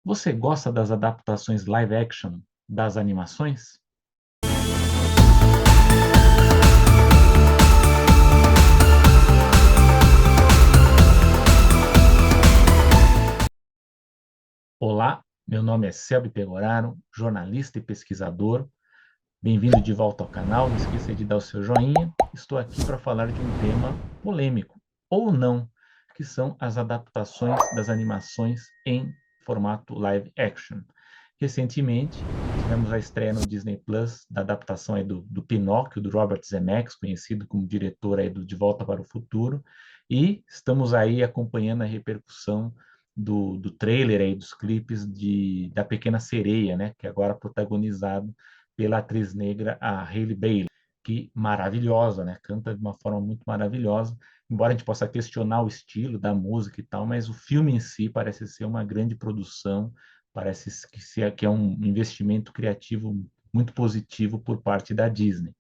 Você gosta das adaptações live action das animações? Olá, meu nome é Selby Pegoraro, jornalista e pesquisador. Bem-vindo de volta ao canal. Não esqueça de dar o seu joinha. Estou aqui para falar de um tema polêmico, ou não, que são as adaptações das animações em formato live action. Recentemente, tivemos a estreia no Disney Plus da adaptação aí do Pinóquio, do Robert Zemeckis, conhecido como diretor aí do De Volta para o Futuro, e estamos aí acompanhando a repercussão do trailer aí, dos clipes da Pequena Sereia, né, que é agora protagonizado pela atriz negra, a Hailey Bailey, que maravilhosa, né, canta de uma forma muito maravilhosa, embora a gente possa questionar o estilo da música e tal, mas o filme em si parece ser uma grande produção, parece que é um investimento criativo muito positivo por parte da Disney.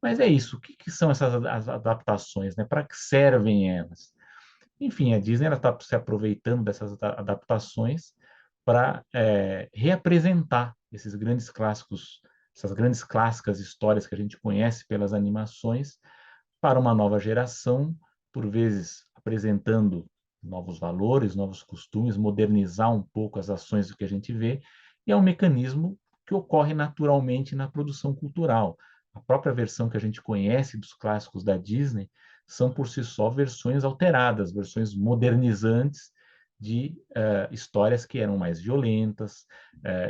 Mas é isso, o que, que são essas as adaptações, né? Para que servem elas? Enfim, a Disney está se aproveitando dessas adaptações para reapresentar esses grandes clássicos, essas grandes clássicas histórias que a gente conhece pelas animações para uma nova geração, por vezes apresentando novos valores, novos costumes, modernizar um pouco as ações do que a gente vê, e é um mecanismo que ocorre naturalmente na produção cultural. A própria versão que a gente conhece dos clássicos da Disney são por si só versões alteradas, versões modernizantes de histórias que eram mais violentas,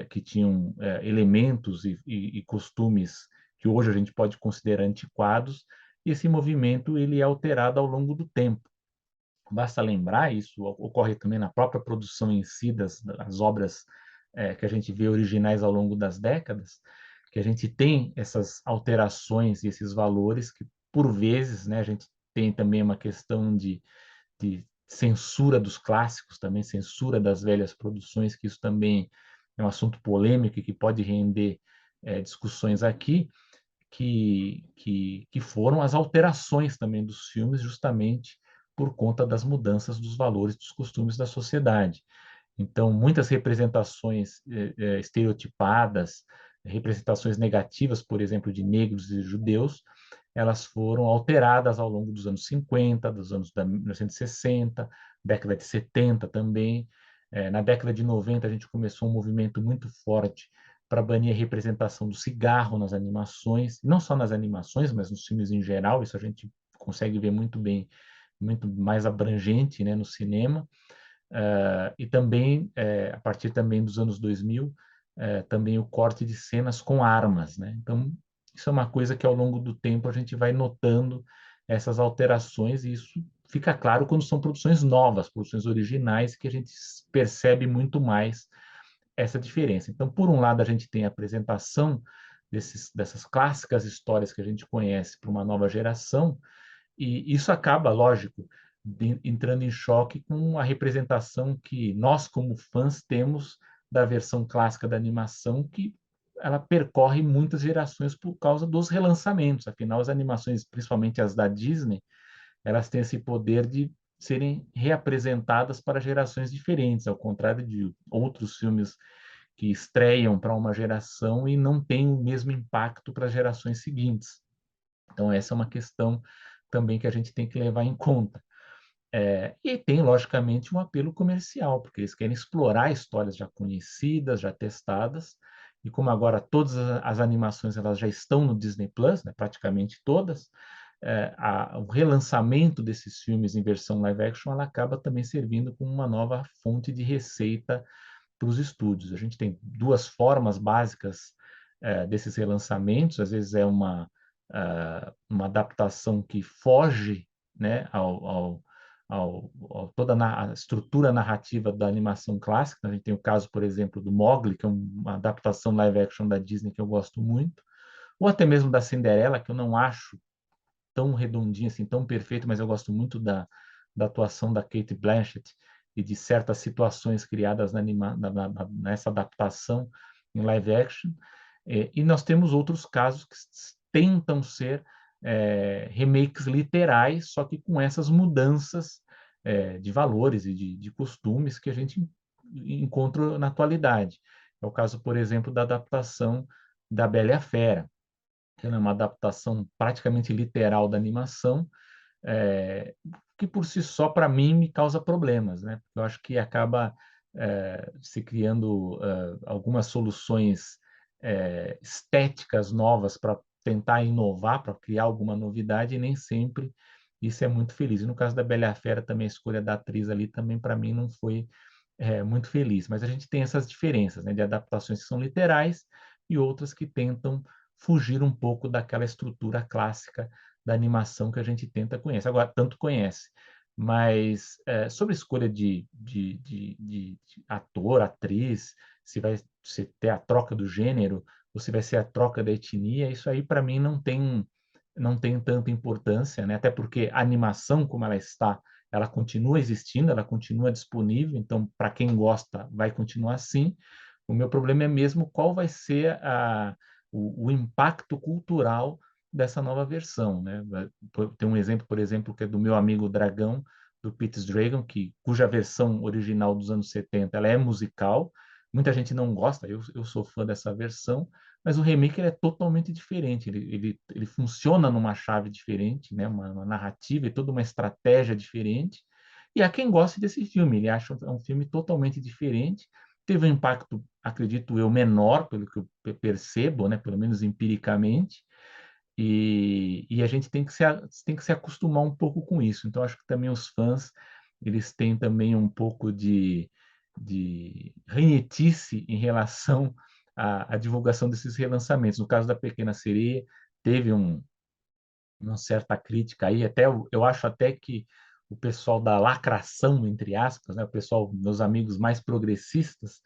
que tinham elementos e costumes que hoje a gente pode considerar antiquados, e esse movimento ele é alterado ao longo do tempo. Basta lembrar, isso ocorre também na própria produção em si das obras que a gente vê originais ao longo das décadas, que a gente tem essas alterações e esses valores que, por vezes, né, a gente tem também uma questão de censura dos clássicos, também censura das velhas produções, que isso também é um assunto polêmico e que pode render discussões aqui, que foram as alterações também dos filmes, justamente por conta das mudanças dos valores, dos costumes da sociedade. Então, muitas representações estereotipadas, representações negativas, por exemplo, de negros e judeus, elas foram alteradas ao longo dos anos 50, dos anos 1960, década de 70 também. Na década de 90, a gente começou um movimento muito forte para banir a representação do cigarro nas animações, não só nas animações, mas nos filmes em geral, isso a gente consegue ver muito bem, muito mais abrangente, né, no cinema. E também, a partir também dos anos 2000, também o corte de cenas com armas, né? Então, isso é uma coisa que ao longo do tempo a gente vai notando essas alterações, e isso fica claro quando são produções novas, produções originais, que a gente percebe muito mais essa diferença. Então, por um lado, a gente tem a apresentação dessas clássicas histórias que a gente conhece para uma nova geração, e isso acaba, lógico, entrando em choque com a representação que nós, como fãs, temos da versão clássica da animação, que ela percorre muitas gerações por causa dos relançamentos. Afinal, as animações, principalmente as da Disney, elas têm esse poder de serem reapresentadas para gerações diferentes, ao contrário de outros filmes que estreiam para uma geração e não têm o mesmo impacto para as gerações seguintes. Então, essa é uma questão também que a gente tem que levar em conta. E tem, logicamente, um apelo comercial, porque eles querem explorar histórias já conhecidas, já testadas, e como agora todas as animações elas já estão no Disney Plus, né, praticamente todas, o relançamento desses filmes em versão live action ela acaba também servindo como uma nova fonte de receita para os estúdios. A gente tem duas formas básicas desses relançamentos, às vezes é uma adaptação que foge, né, toda a estrutura narrativa da animação clássica. A gente tem o caso, por exemplo, do Mowgli, que é uma adaptação live action da Disney que eu gosto muito, ou até mesmo da Cinderela, que eu não acho tão redondinha, assim, tão perfeita, mas eu gosto muito da atuação da Kate Blanchett e de certas situações criadas nessa adaptação em live action. E nós temos outros casos que tentam ser remakes literais, só que com essas mudanças de valores e de costumes que a gente encontro na atualidade. É o caso, por exemplo, da adaptação da Bela e a Fera, que é uma adaptação praticamente literal da animação, é, que por si só, para mim, me causa problemas, né? Eu acho que acaba se criando algumas soluções estéticas novas para tentar inovar, para criar alguma novidade, e nem sempre isso é muito feliz. E no caso da Bela e a Fera, também a escolha da atriz ali também, para mim, não foi muito feliz. Mas a gente tem essas diferenças, né, de adaptações que são literais e outras que tentam fugir um pouco daquela estrutura clássica da animação que a gente tenta conhecer. Agora, tanto conhece. Mas sobre a escolha de ator, atriz, se vai se ter a troca do gênero, ou se vai ser a troca da etnia, isso aí para mim não tem tanta importância, né? Até porque a animação, como ela está, ela continua existindo, ela continua disponível, então, para quem gosta, vai continuar assim. O meu problema é mesmo qual vai ser o impacto cultural dessa nova versão, né? Tem um exemplo, por exemplo, que é do meu amigo Dragão, do Peter Dragon, cuja versão original dos anos 70 ela é musical. Muita gente não gosta, eu sou fã dessa versão, mas o remake ele é totalmente diferente. Ele funciona numa chave diferente, né? Uma narrativa e toda uma estratégia diferente. E há quem goste desse filme, ele acha um filme totalmente diferente. Teve um impacto, acredito eu, menor, pelo que eu percebo, né? Pelo menos empiricamente, e a gente tem que se acostumar um pouco com isso. Então, acho que também os fãs, eles têm também um pouco de ranhetice em relação à divulgação desses relançamentos. No caso da Pequena Sereia, teve uma certa crítica aí, até eu acho até que o pessoal da lacração, entre aspas, né, o pessoal, meus amigos mais progressistas,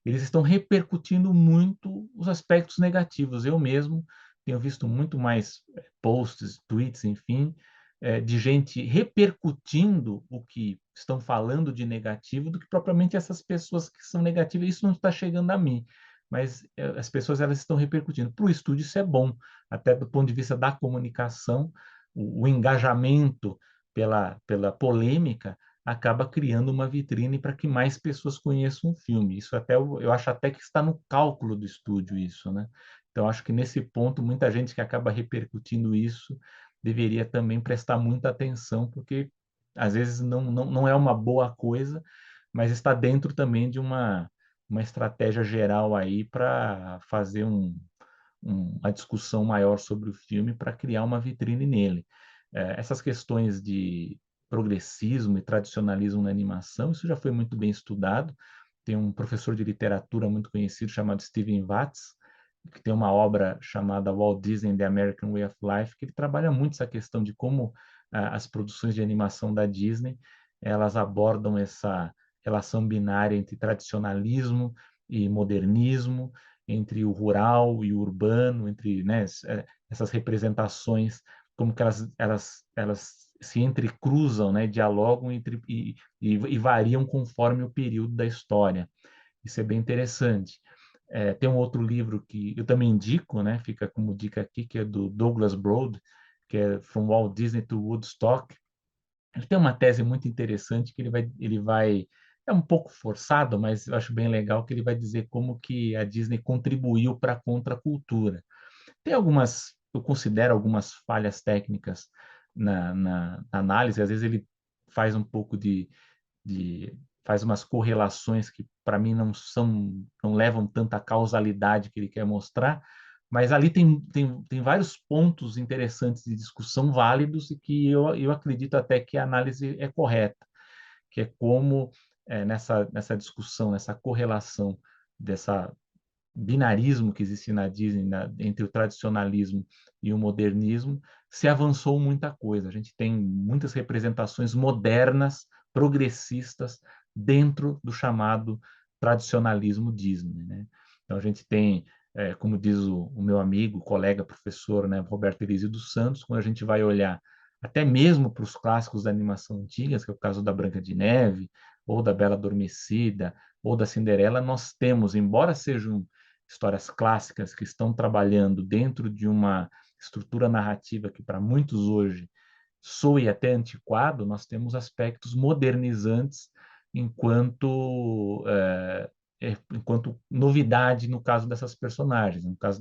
eles estão repercutindo muito os aspectos negativos. Eu mesmo tenho visto muito mais posts, tweets, enfim, de gente repercutindo o que estão falando de negativo do que propriamente essas pessoas que são negativas. Isso não está chegando a mim, mas as pessoas elas estão repercutindo. Para o estúdio isso é bom, até do ponto de vista da comunicação, o engajamento pela polêmica acaba criando uma vitrine para que mais pessoas conheçam o filme. Isso até eu acho até que está no cálculo do estúdio isso, né? Então acho que nesse ponto muita gente que acaba repercutindo isso deveria também prestar muita atenção, porque às vezes não é uma boa coisa, mas está dentro também de uma estratégia geral aí para fazer uma discussão maior sobre o filme para criar uma vitrine nele. Essas questões de progressismo e tradicionalismo na animação, isso já foi muito bem estudado. Tem um professor de literatura muito conhecido chamado Steven Watts, que tem uma obra chamada Walt Disney and the American Way of Life, que ele trabalha muito essa questão de como as produções de animação da Disney, elas abordam essa relação binária entre tradicionalismo e modernismo, entre o rural e o urbano, entre, né, essas representações, como que elas se entrecruzam, né, dialogam e variam conforme o período da história. Isso é bem interessante. Tem um outro livro que eu também indico, né, fica como dica aqui, que é do Douglas Broad, que é From Walt Disney to Woodstock. Ele tem uma tese muito interessante que ele vai é um pouco forçado, mas eu acho bem legal que ele vai dizer como que a Disney contribuiu para a contracultura. Tem algumas, eu considero algumas falhas técnicas na análise, às vezes ele faz um pouco faz umas correlações que para mim não levam tanta causalidade que ele quer mostrar, mas ali tem vários pontos interessantes de discussão válidos e que eu acredito até que a análise é correta, que é como nessa discussão, nessa correlação dessa binarismo que existe na Disney, entre o tradicionalismo e o modernismo, se avançou muita coisa. A gente tem muitas representações modernas, progressistas, dentro do chamado tradicionalismo Disney, né? Então a gente tem, como diz o meu amigo, colega, professor, né, Roberto Elísio dos Santos, quando a gente vai olhar até mesmo para os clássicos da animação antigas, que é o caso da Branca de Neve, ou da Bela Adormecida, ou da Cinderela, nós temos, embora sejam histórias clássicas que estão trabalhando dentro de uma estrutura narrativa que para muitos hoje soe até antiquado, nós temos aspectos modernizantes enquanto novidade no caso dessas personagens. No caso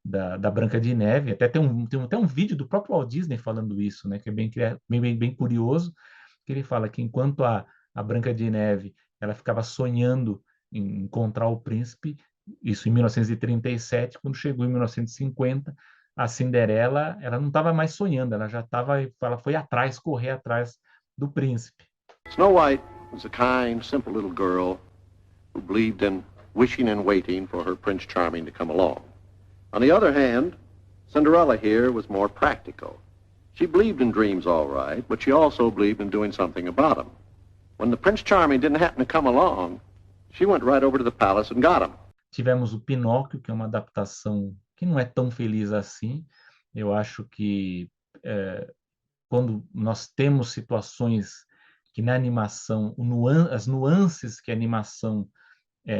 da Branca de Neve, até tem até um vídeo do próprio Walt Disney falando isso, né, que é bem curioso, que ele fala que enquanto a Branca de Neve ela ficava sonhando em encontrar o príncipe, isso em 1937, quando chegou em 1950, a Cinderela, ela não estava mais sonhando, ela foi atrás, correr atrás do príncipe. Snow White was a kind, simple little girl who believed in wishing and waiting for her Prince Charming to come along. On the other hand, Cinderella here was more practical. She believed in dreams all right, but she also believed in doing something about them. When the Prince Charming didn't happen to come along, she went right over to the palace and got him. Tivemos o Pinóquio, que é uma adaptação que não é tão feliz assim. Eu acho que quando nós temos situações que na animação, as nuances que a animação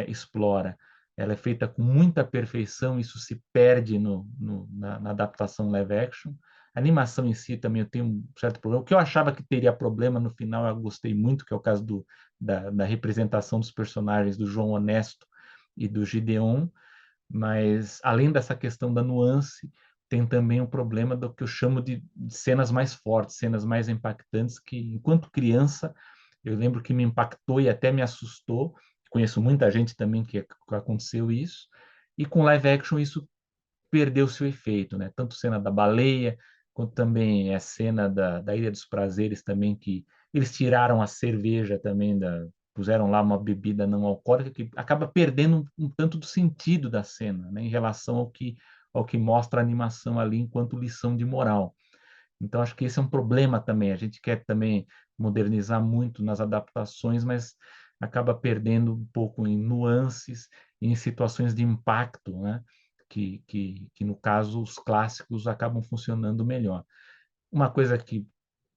explora, ela é feita com muita perfeição, isso se perde na adaptação live action. A animação em si também eu tenho um certo problema. O que eu achava que teria problema no final, eu gostei muito, que é o caso da representação dos personagens do João Honesto e do Gideon, mas além dessa questão da nuance, tem também o problema do que eu chamo de cenas mais fortes, cenas mais impactantes, que enquanto criança eu lembro que me impactou e até me assustou. Conheço muita gente também que aconteceu isso, e com live action isso perdeu seu efeito, né? Tanto cena da baleia, quanto também a cena da Ilha dos Prazeres também, que eles tiraram a cerveja também, puseram lá uma bebida não alcoólica, que acaba perdendo um tanto do sentido da cena, né? Em relação ao que mostra a animação ali enquanto lição de moral. Então, acho que esse é um problema também. A gente quer também modernizar muito nas adaptações, mas acaba perdendo um pouco em nuances e em situações de impacto, né? Que, no caso, os clássicos acabam funcionando melhor. Uma coisa que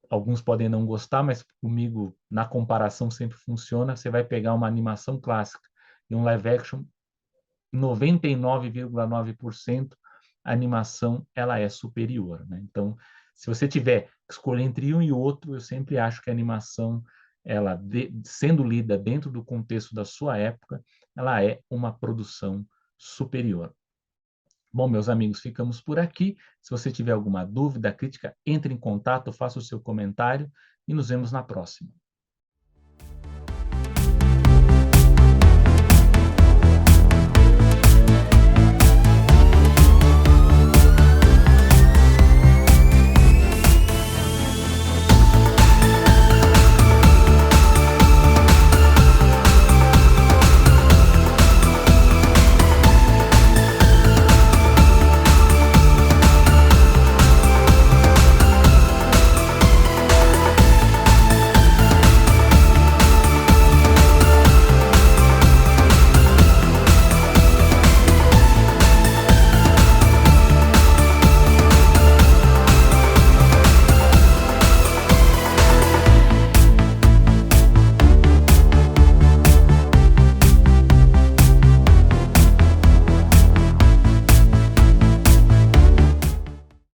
alguns podem não gostar, mas comigo, na comparação, sempre funciona. Você vai pegar uma animação clássica e um live action, 99,9% a animação ela é superior, né? Então, se você tiver que escolher entre um e outro, eu sempre acho que a animação, sendo lida dentro do contexto da sua época, ela é uma produção superior. Bom, meus amigos, ficamos por aqui. Se você tiver alguma dúvida, crítica, entre em contato, faça o seu comentário e nos vemos na próxima.